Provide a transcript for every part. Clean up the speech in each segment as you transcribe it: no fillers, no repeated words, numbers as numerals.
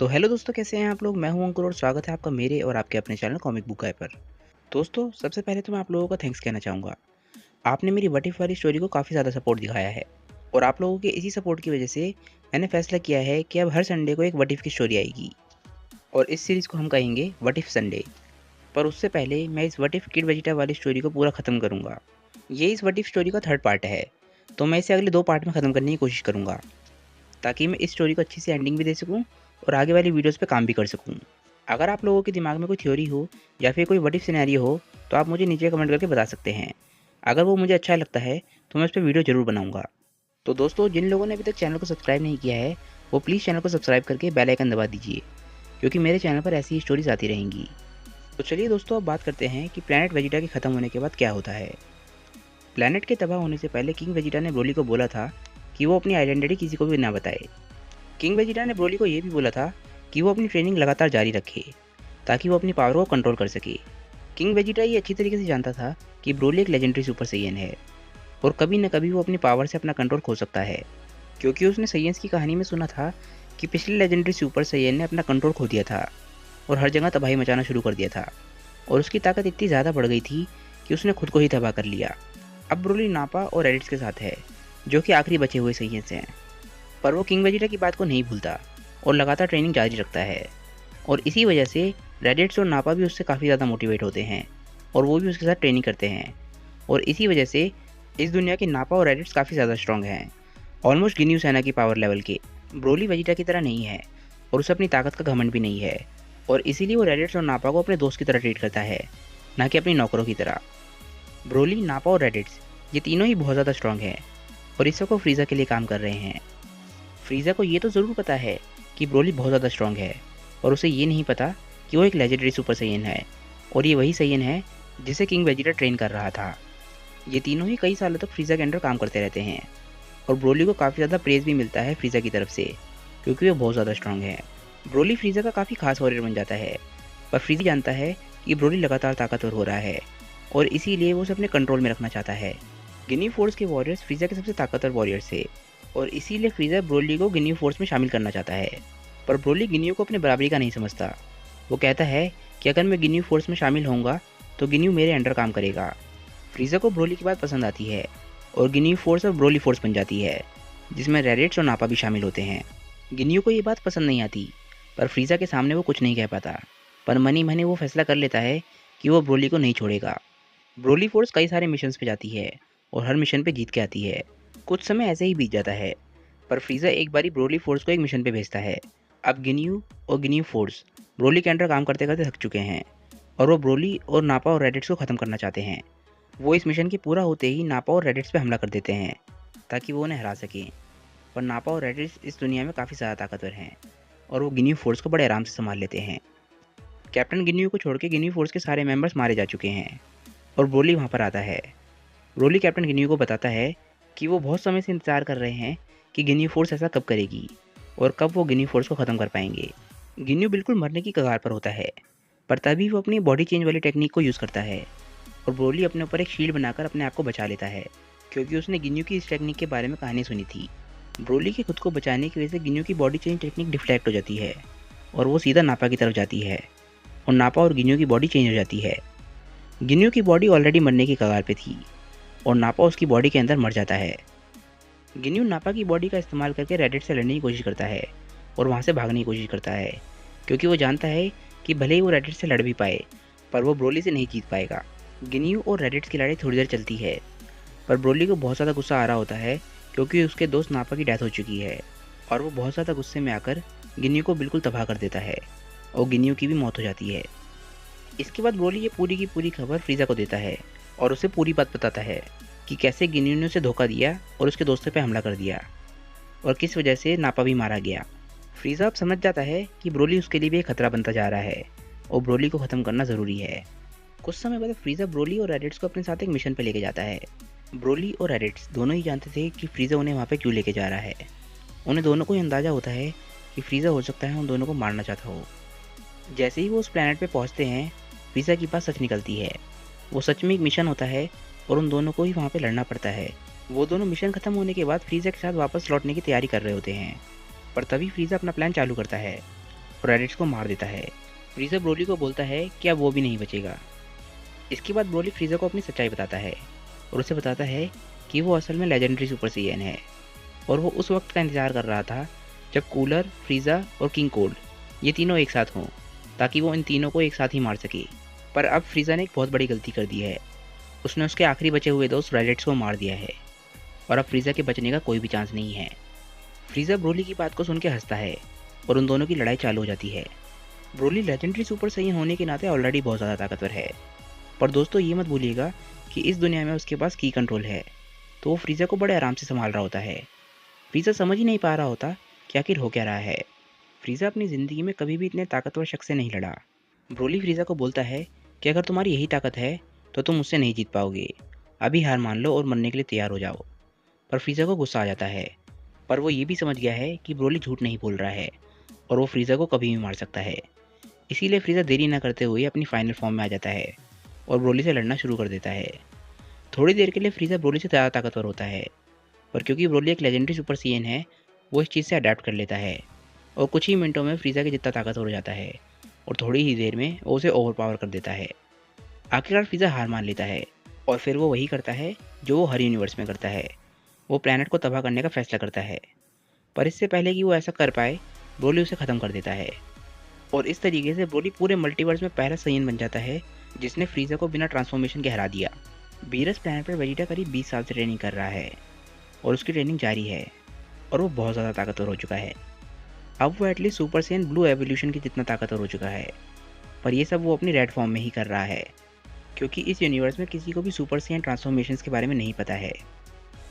तो हेलो दोस्तों, कैसे हैं आप लोग। मैं हूं अंकुर और स्वागत है आपका मेरे और आपके अपने चैनल कॉमिक बुक गाय पर। दोस्तों, सबसे पहले तो मैं आप लोगों का थैंक्स कहना चाहूँगा। आपने मेरी व्हाट इफ वाली स्टोरी को काफ़ी ज़्यादा सपोर्ट दिखाया है और आप लोगों के इसी सपोर्ट की वजह से मैंने फैसला किया है कि अब हर संडे को एक व्हाट इफ की स्टोरी आएगी और इस सीरीज़ को हम कहेंगे व्हाट इफ संडे। पर उससे पहले मैं इस व्हाट इफ किड वेजिटा वाली स्टोरी को पूरा ख़त्म करूँगा। ये इस व्हाट इफ स्टोरी का थर्ड पार्ट है, तो मैं इसे अगले 2 पार्ट में ख़त्म करने की कोशिश करूँगा ताकि मैं इस स्टोरी को अच्छी सी एंडिंग भी दे सकूँ और आगे वाली वीडियोस पे काम भी कर सकूँ। अगर आप लोगों के दिमाग में कोई थ्योरी हो या फिर कोई व्हाट इफ सिनेरियो हो तो आप मुझे नीचे कमेंट करके बता सकते हैं। अगर वो मुझे अच्छा लगता है तो मैं उस पे वीडियो ज़रूर बनाऊँगा। तो दोस्तों, जिन लोगों ने अभी तक चैनल को सब्सक्राइब नहीं किया है वो प्लीज़ चैनल को सब्सक्राइब करके बेल आइकन दबा दीजिए, क्योंकि मेरे चैनल पर ऐसी ही स्टोरीज आती रहेंगी। तो चलिए दोस्तों, अब बात करते हैं कि प्लैनेट वेजिटा के ख़त्म होने के बाद क्या होता है। प्लैनेट के तबाह होने से पहले किंग वेजिटा ने ब्रोली को बोला था कि वो अपनी आइडेंटिटी किसी को भी ना बताए। किंग वेजिटा ने ब्रोली को ये भी बोला था कि वो अपनी ट्रेनिंग लगातार जारी रखे ताकि वो अपनी पावर को कंट्रोल कर सके। किंग वेजिटा ये अच्छी तरीके से जानता था कि ब्रोली एक लेजेंडरी सुपर सैयन है और कभी न कभी वो अपनी पावर से अपना कंट्रोल खो सकता है, क्योंकि उसने सैयंस की कहानी में सुना था कि पिछले लेजेंडरी सुपर सैयन ने अपना कंट्रोल खो दिया था और हर जगह तबाही मचाना शुरू कर दिया था और उसकी ताकत इतनी ज़्यादा बढ़ गई थी कि उसने खुद को ही तबाह कर लिया। अब ब्रोली नापा और एडिट्स के साथ है, जो कि आखिरी बचे हुए सैयंस हैं, पर वो किंग वेजिटा की बात को नहीं भूलता और लगातार ट्रेनिंग जारी रखता है। और इसी वजह से रेडिट्स और नापा भी उससे काफ़ी ज़्यादा मोटिवेट होते हैं और वो भी उसके साथ ट्रेनिंग करते हैं। और इसी वजह से इस दुनिया के नापा और रेडिट्स काफ़ी ज़्यादा स्ट्रॉन्ग हैं, ऑलमोस्ट गिन्यू सेना की पावर लेवल के। ब्रोली वेजिटा की तरह नहीं है और उसे अपनी ताकत का घमंड भी नहीं है, और इसीलिए वो रेडिट्स और नापा को अपने दोस्त की तरह ट्रीट करता है, ना कि अपनी नौकरों की तरह। ब्रोली, नापा और रेडिट्स ये तीनों ही बहुत ज़्यादा स्ट्रॉन्ग हैं और इस वक्त वो फ्रीज़ा के लिए काम कर रहे हैं। फ्रीज़ा को ये तो ज़रूर पता है कि ब्रोली बहुत ज़्यादा स्ट्रॉन्ग है, और उसे ये नहीं पता कि वो एक लेजेंडरी सुपर सैयन है और ये वही सैयन है जिसे किंग वेजिटा ट्रेन कर रहा था। ये तीनों ही कई सालों तक फ्रीज़ा के अंडर काम करते रहते हैं और ब्रोली को काफ़ी ज़्यादा प्रेज़ भी मिलता है फ्रीज़ा की तरफ से, क्योंकि वो बहुत ज़्यादा स्ट्रॉन्ग है। ब्रोली फ्रीज़ा का काफ़ी खास वॉरियर बन जाता है, पर फ्रीज़ा जानता है कि ब्रोली लगातार ताकतवर हो रहा है और इसीलिए वो उसे अपने कंट्रोल में रखना चाहता है। गिनी फोर्स के वॉरियर्स फ्रीज़ा के सबसे ताकतवर वॉरियर्स थे और इसीलिए फ्रीज़ा ब्रोली को गिनी फोर्स में शामिल करना चाहता है, पर ब्रोली गिनियो को अपने बराबरी का नहीं समझता। वो कहता है कि अगर मैं गिनियो फोर्स में शामिल होऊंगा तो गिनियो मेरे अंडर काम करेगा। फ्रीज़ा को ब्रोली की बात पसंद आती है और गिनियो फोर्स और ब्रोली फोर्स बन जाती है, जिसमें रेडिट्स और नापा भी शामिल होते हैं। गिनियो को ये बात पसंद नहीं आती, पर फ्रीज़ा के सामने वो कुछ नहीं कह पाता, पर मनी मनी वो फैसला कर लेता है कि वो ब्रोली को नहीं छोड़ेगा। ब्रोली फोर्स कई सारे मिशंस पे जाती है और हर मिशन पे जीत के आती है। कुछ समय ऐसे ही बीत जाता है, पर फ्रीज़ा एक बारी ब्रोली फोर्स को एक मिशन पे भेजता है। अब गिनियो और गिनियो फोर्स ब्रोली के अंडर काम करते करते थक चुके हैं और वो ब्रोली और नापा और रेडिट्स को ख़त्म करना चाहते हैं। वो इस मिशन के पूरा होते ही नापा और रेडिट्स पे हमला कर देते हैं ताकि वो उन्हें हरा सकें। पर नापा और रेडिट्स इस दुनिया में काफ़ी ज़्यादा ताकतवर हैं और वो गिनियो फोर्स को बड़े आराम से संभाल लेते हैं। कैप्टन गिनियो को छोड़ के गिनियो फोर्स के सारे मेंबर्स मारे जा चुके हैं और ब्रोली वहाँ पर आता है। ब्रोली कैप्टन गिनियो को बताता है कि वो बहुत समय से इंतज़ार कर रहे हैं कि गिनियो फोर्स ऐसा कब करेगी और कब वो गिनियो फोर्स को ख़त्म कर पाएंगे। गिनियो बिल्कुल मरने की कगार पर होता है, पर तभी वो अपनी बॉडी चेंज वाली टेक्निक को यूज़ करता है और ब्रोली अपने ऊपर एक शील्ड बनाकर अपने आप को बचा लेता है, क्योंकि उसने गिनियो की इस टेक्निक के बारे में कहानी सुनी थी। ब्रोली के खुद को बचाने की वजह से गिनियो की बॉडी चेंज टेक्निक डिफ्लेक्ट हो जाती है और वो सीधा नापा की तरफ जाती है और नापा और गिनियो की बॉडी चेंज हो जाती है। गिनियो की बॉडी ऑलरेडी मरने की कगार पे थी और नापा उसकी बॉडी के अंदर मर जाता है। गिनियो नापा की बॉडी का इस्तेमाल करके रेडिट से लड़ने की कोशिश करता है और वहाँ से भागने की कोशिश करता है, क्योंकि वो जानता है कि भले ही वो रेडिट से लड़ भी पाए पर वो ब्रोली से नहीं जीत पाएगा। गिनियो और रेडिट्स की लड़ाई थोड़ी देर चलती है, पर ब्रोली को बहुत ज़्यादा गुस्सा आ रहा होता है क्योंकि उसके दोस्त नापा की डेथ हो चुकी है और वो बहुत ज़्यादा गुस्से में आकर गिनियो को बिल्कुल तबाह कर देता है और गिनियो की भी मौत हो जाती है। इसके बाद ब्रोली ये पूरी की पूरी खबर फ्रीज़ा को देता है और उसे पूरी बात बताता है कि कैसे गिनियो ने उसे धोखा दिया और उसके दोस्तों पे हमला कर दिया और किस वजह से नापा भी मारा गया। फ्रीज़ा अब समझ जाता है कि ब्रोली उसके लिए भी एक खतरा बनता जा रहा है और ब्रोली को ख़त्म करना ज़रूरी है। कुछ समय बाद फ्रीज़ा ब्रोली और रेडिट्स को अपने साथ एक मिशन पर लेके जाता है। ब्रोली और रेडिट्स दोनों ही जानते थे कि फ्रीज़ा उन्हें वहाँ पे क्यों लेके जा रहा है। उन्हें दोनों को ही अंदाज़ा होता है कि फ्रीज़ा हो सकता है उन दोनों को मारना चाहता हो। जैसे ही वो उस प्लैनेट पे पहुँचते हैं, फ्रीज़ा के पास सच निकलती है। वो सच में एक मिशन होता है और उन दोनों को ही वहाँ पे लड़ना पड़ता है। वो दोनों मिशन ख़त्म होने के बाद फ्रीज़ा के साथ वापस लौटने की तैयारी कर रहे होते हैं, पर तभी फ्रीज़ा अपना प्लान चालू करता है और रेडिट्स को मार देता है। फ्रीज़र ब्रोली को बोलता है कि अब वो भी नहीं बचेगा। इसके बाद ब्रोली फ्रीज़र को अपनी सच्चाई बताता है और उसे बताता है कि वो असल में लेजेंडरी सुपर साइयन है और वो उस वक्त का इंतज़ार कर रहा था जब कूलर, फ्रीज़ा और किंग कोल्ड ये तीनों एक साथ हों, ताकि वो इन तीनों को एक साथ ही मार सके। पर अब फ्रीज़ा ने एक बहुत बड़ी गलती कर दी है। उसने उसके आखिरी बचे हुए दोस्त रेडिट्स को मार दिया है और अब फ्रीज़ा के बचने का कोई भी चांस नहीं है। फ्रीज़ा ब्रोली की बात को सुन के हंसता है और उन दोनों की लड़ाई चालू हो जाती है। ब्रोली लेजेंडरी सुपर साइयन होने के नाते ऑलरेडी बहुत ज़्यादा ताकतवर है, पर दोस्तों ये मत भूलिएगा कि इस दुनिया में उसके पास की कंट्रोल है, तो वो फ्रीज़ा को बड़े आराम से संभाल रहा होता है। फ्रीज़ा समझ ही नहीं पा रहा होता कि आखिर हो क्या रहा है। फ्रीज़ा अपनी ज़िंदगी में कभी भी इतने ताकतवर शख्स से नहीं लड़ा। ब्रोली फ्रीज़ा को बोलता है कि अगर तुम्हारी यही ताकत है तो तुम मुझसे नहीं जीत पाओगे। अभी हार मान लो और मरने के लिए तैयार हो जाओ। पर फ्रीज़ा को गुस्सा आ जाता है, पर वो ये भी समझ गया है कि ब्रोली झूठ नहीं बोल रहा है और वो फ्रीज़ा को कभी भी मार सकता है। इसीलिए फ्रीज़ा देरी न करते हुए अपनी फाइनल फॉर्म में आ जाता है और ब्रोली से लड़ना शुरू कर देता है। थोड़ी देर के लिए फ्रीज़ा ब्रोली से ज़्यादा ताकतवर होता है, पर क्योंकि ब्रोली एक लेजेंडरी सुपर साइयन है, वो इस चीज़ से अडैप्ट कर लेता है और कुछ ही मिनटों में फ्रीज़ा के जितना ताकतवर हो जाता है और थोड़ी ही देर में वो उसे ओवरपावर कर देता है। आखिरकार फ्रीज़ा हार मान लेता है और फिर वो वही करता है जो वो हर यूनिवर्स में करता है। वो प्लैनेट को तबाह करने का फैसला करता है, पर इससे पहले कि वो ऐसा कर पाए, ब्रोली उसे ख़त्म कर देता है और इस तरीके से ब्रोली पूरे मल्टीवर्स में पहला साइयन बन जाता है जिसने फ्रीज़ा को बिना ट्रांसफॉर्मेशन के हरा दिया। बीरस प्लैनेट पर वेजिटा करीब 20 साल से ट्रेनिंग कर रहा है और उसकी ट्रेनिंग जारी है और वो बहुत ज़्यादा ताकतवर हो चुका है। अब वो एटलीस्ट सुपर साइयन ब्लू एवोल्यूशन के जितना ताकतवर हो चुका है, पर ये सब वो अपनी रेड फॉर्म में ही कर रहा है, क्योंकि इस यूनिवर्स में किसी को भी सुपर साइयन ट्रांसफॉर्मेशंस के बारे में नहीं पता है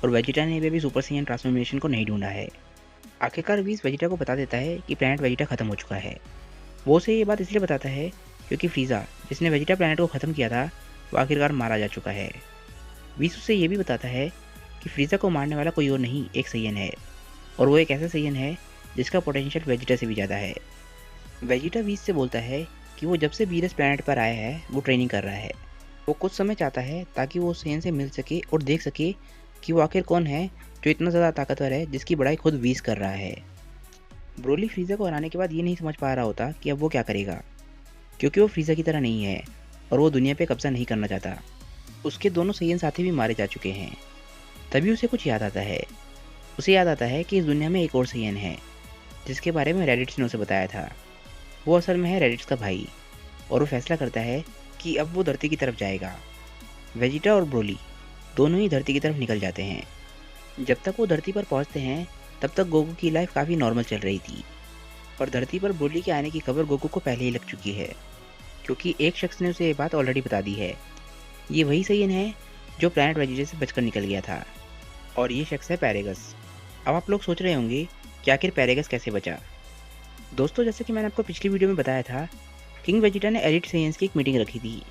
और वेजिटा ने भी सुपर साइयन ट्रांसफॉर्मेशन को नहीं ढूंढा है। आखिरकार वीस वेजिटा को बता देता है कि प्लैनेट वेजिटा खत्म हो चुका है। वो उसे ये बात इसलिए बताता है क्योंकि फ्रीज़ा, जिसने वेजिटा प्लैनेट को ख़त्म किया था, वो आखिरकार मारा जा चुका है। वीस उसे ये भी बताता है कि फ्रीज़ा को मारने वाला कोई और नहीं, एक साइयन है और वो एक ऐसा साइयन है जिसका पोटेंशियल वेजिटा से भी ज़्यादा है। वेजिटा वीस से बोलता है कि वो जब से बीरस प्लैनेट पर आया है वो ट्रेनिंग कर रहा है। वो कुछ समय चाहता है ताकि वो उस साइयन से मिल सके और देख सके कि वो आखिर कौन है जो इतना ज़्यादा ताकतवर है जिसकी बड़ाई खुद वीस कर रहा है। ब्रोली फ्रीज़ा को हराने के बाद ये नहीं समझ पा रहा होता कि अब वो क्या करेगा, क्योंकि वो फ्रीज़ा की तरह नहीं है और वो दुनिया पे कब्जा नहीं करना चाहता। उसके दोनों साइयन साथी भी मारे जा चुके हैं। तभी उसे कुछ याद आता है। उसे याद आता है कि इस दुनिया में एक और साइयन है जिसके बारे में रेडिट्स ने उसे बताया था। वो असल में है रेडिट्स का भाई और वो फैसला करता है कि अब वो धरती की तरफ जाएगा। वेजिटा और ब्रोली दोनों ही धरती की तरफ निकल जाते हैं। जब तक वो धरती पर पहुंचते हैं तब तक गोकू की लाइफ काफ़ी नॉर्मल चल रही थी, पर धरती पर ब्रोली के आने की खबर गोकू को पहले ही लग चुकी है, क्योंकि एक शख्स ने उसे ये बात ऑलरेडी बता दी है। ये वही साइयन है जो प्लैनेट वेजिटा से बचकर निकल गया था और ये शख्स है पैरेगस। अब आप लोग सोच रहे होंगे कि आखिर पैरेगस कैसे बचा। दोस्तों, जैसे कि मैंने आपको पिछली वीडियो में बताया था, किंग वेजिटा ने एलिट साइयंस की एक मीटिंग रखी थी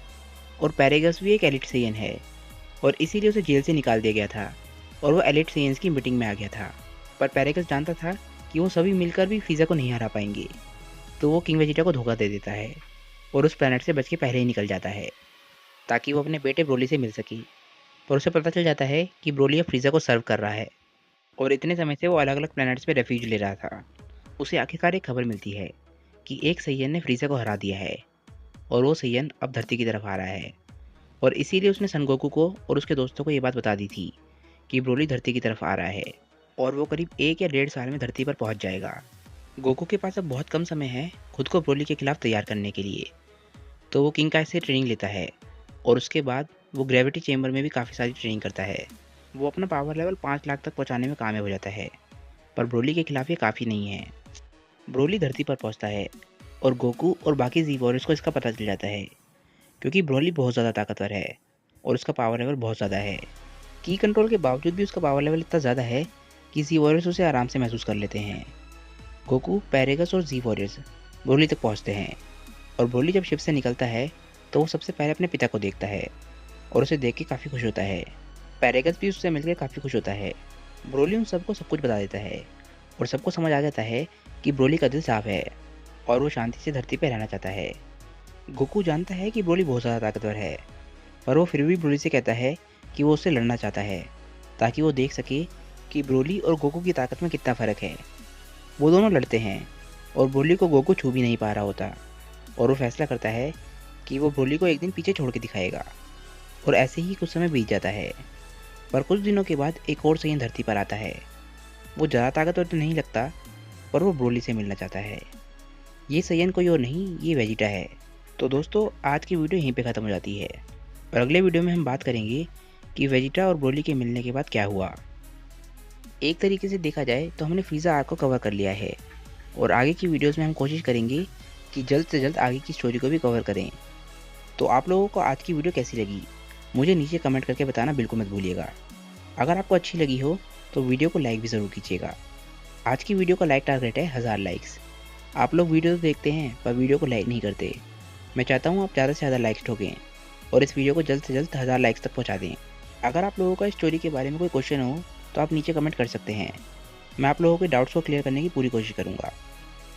और पैरेगस भी एक एलिट साइयन है और इसीलिए उसे जेल से निकाल दिया गया था और वो एलिट साइयंस की मीटिंग में आ गया था। पर पैरेगस जानता था कि वो सभी मिलकर भी फ्रीज़ा को नहीं हरा पाएंगे, तो वो किंग वेजिटा को धोखा दे देता है और उस प्लैनेट से बच के पहले ही निकल जाता है ताकि वो अपने बेटे ब्रोली से मिल सके। पर उसे पता चल जाता है कि ब्रोली अब फ्रीज़ा को सर्व कर रहा है और इतने समय से वो अलग अलग प्लैनेट्स पे रेफ्यूज ले रहा था। उसे आखिरकार एक खबर मिलती है कि एक साइयन ने फ्रीज़ा को हरा दिया है और वो साइयन अब धरती की तरफ आ रहा है और इसीलिए उसने सन गोकू को और उसके दोस्तों को ये बात बता दी थी कि ब्रोली धरती की तरफ आ रहा है और वो करीब 1 या 1.5 साल में धरती पर पहुंच जाएगा। गोकू के पास अब बहुत कम समय है खुद को ब्रोली के खिलाफ तैयार करने के लिए, तो वो किंग काय से ट्रेनिंग लेता है और उसके बाद वो ग्रेविटी चेंबर में भी काफ़ी सारी ट्रेनिंग करता है। वो अपना पावर लेवल 5 लाख तक पहुँचाने में कामयाब हो जाता है, पर ब्रोली के खिलाफ ये काफ़ी नहीं है। ब्रोली धरती पर पहुँचता है और गोकू और बाकी जी वॉरियर्स को इसका पता चल जाता है, क्योंकि ब्रोली बहुत ज़्यादा ताकतवर है और उसका पावर लेवल बहुत ज़्यादा है। की कंट्रोल के बावजूद भी उसका पावर लेवल इतना ज़्यादा है कि जी वॉरियर्स उसे आराम से महसूस कर लेते हैं। गोकू, पैरेगस और जी वॉरियर्स ब्रोली तक पहुँचते हैं और ब्रोली जब शिप से निकलता है तो वो सबसे पहले अपने पिता को देखता है और उसे देख के काफ़ी खुश होता है। पैरेगस भी उससे मिलकर काफ़ी खुश होता है। ब्रोली उन सबको सब कुछ बता देता है और सबको समझ आ जाता है कि ब्रोली का दिल साफ है और वो शांति से धरती पर रहना चाहता है। गोकू जानता है कि ब्रोली बहुत ज़्यादा ताकतवर है, पर वो फिर भी ब्रोली से कहता है कि वो उससे लड़ना चाहता है ताकि वो देख सके कि ब्रोली और गोकू की ताकत में कितना फ़र्क है। वो दोनों लड़ते हैं और ब्रोली को गोकू छू भी नहीं पा रहा होता और वो फैसला करता है कि वो ब्रोली को एक दिन पीछे छोड़ के दिखाएगा। और ऐसे ही कुछ समय बीत जाता है। पर कुछ दिनों के बाद एक और सैयन धरती पर आता है। वो ज़्यादा ताकतवर तो नहीं लगता, पर वो ब्रोली से मिलना चाहता है। ये सैयन कोई और नहीं, ये वेजिटा है। तो दोस्तों, आज की वीडियो यहीं पे ख़त्म हो जाती है और अगले वीडियो में हम बात करेंगे कि वेजिटा और ब्रोली के मिलने के बाद क्या हुआ। एक तरीके से देखा जाए तो हमने फ्रीज़ा आर्क को कवर कर लिया है और आगे की वीडियोस में हम कोशिश करेंगे कि जल्द से जल्द आगे की स्टोरी को भी कवर करें। तो आप लोगों को आज की वीडियो कैसी लगी, मुझे नीचे कमेंट करके बताना बिल्कुल मत भूलिएगा। अगर आपको अच्छी लगी हो तो वीडियो को लाइक भी ज़रूर कीजिएगा। आज की वीडियो का लाइक टारगेट है 1000 लाइक्स। आप लोग वीडियो तो देखते हैं पर वीडियो को लाइक नहीं करते। मैं चाहता हूँ आप ज़्यादा से ज़्यादा लाइक्स ठोकें और इस वीडियो को जल्द से जल्द 1000 लाइक्स तक पहुँचा दें। अगर आप लोगों का इस स्टोरी के बारे में कोई क्वेश्चन हो तो आप नीचे कमेंट कर सकते हैं। मैं आप लोगों के डाउट्स को क्लियर करने की पूरी कोशिश करूँगा।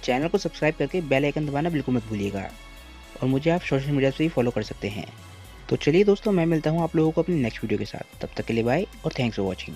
चैनल को सब्सक्राइब करके बेल आइकन दबाना बिल्कुल मत भूलिएगा और मुझे आप सोशल मीडिया से भी फॉलो कर सकते हैं। तो चलिए दोस्तों, मैं मिलता हूँ आप लोगों को अपनी नेक्स्ट वीडियो के साथ। तब तक के लिए बाय और थैंक्स फॉर वॉचिंग।